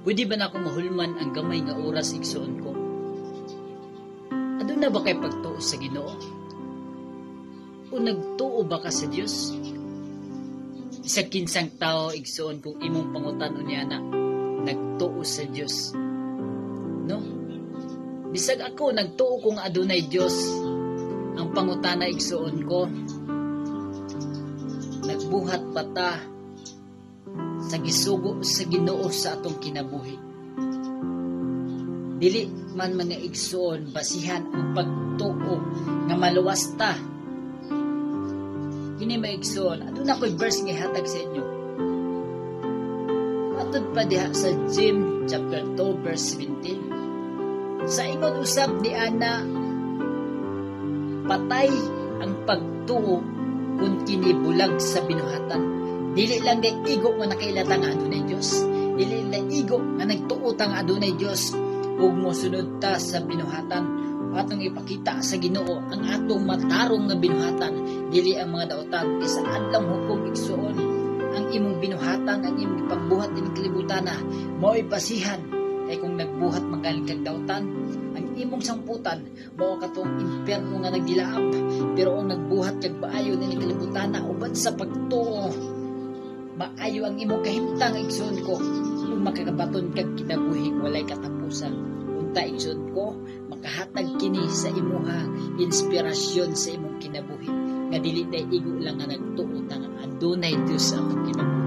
Pwede ba na ako mahulman ang gamay nga oras igsuon ko? Aduna ba kay pagtuo sa Ginoo? O nagtuo ba ka sa Dios? Isa kinsang tao igsuon kung imong pangutan-on niya na nagtuo sa Dios. No? Bisag ako nagtuo kung adunay Dios, ang pangutana igsuon ko, nagbuhat ba ta sa gisugo sa Ginoo sa atong kinabuhi? Dili man mga igsoon basihan ang pagtuo nga maluwas ta. Kini maigsoon, aduna ko'y verse nga hatag sa inyo. Atod pa diha sa James chapter 2 verse 17. Sa ingon usab ni ana, patay ang pagtuo kung kinibulag sa binuhatan. Dili lang day igo nga nakailata nga adunay Dios. Dili lang igo nga nagtuo ta nga adunay Dios. Ug mosunod ta sa binuhatan. Atong ipakita sa Ginoo ang atong matarong nga binuhatan, dili ang mga daotan. Kaysa adlang hukom igsuon, ang imong binuhatan, ang imong pagbuhat din kalibutana, mao'y basihan. Kay kung nagbuhat magaling kag daotan, ang imong samputan mao katong imperno nga nagdilaab. Pero ang nagbuhat kag maayo din kalibutana uban sa pagtuo, maayo ang imong kahimtang igsuon ko, kung makagabaton kag kinabuhi walay katapusan. Unta igsuon ko, makahatag kini sa imuha inspirasyon sa imong kinabuhi nga dili tay igo lang nga nagtuo ta nga adunay Dios sa atong kinabuhi.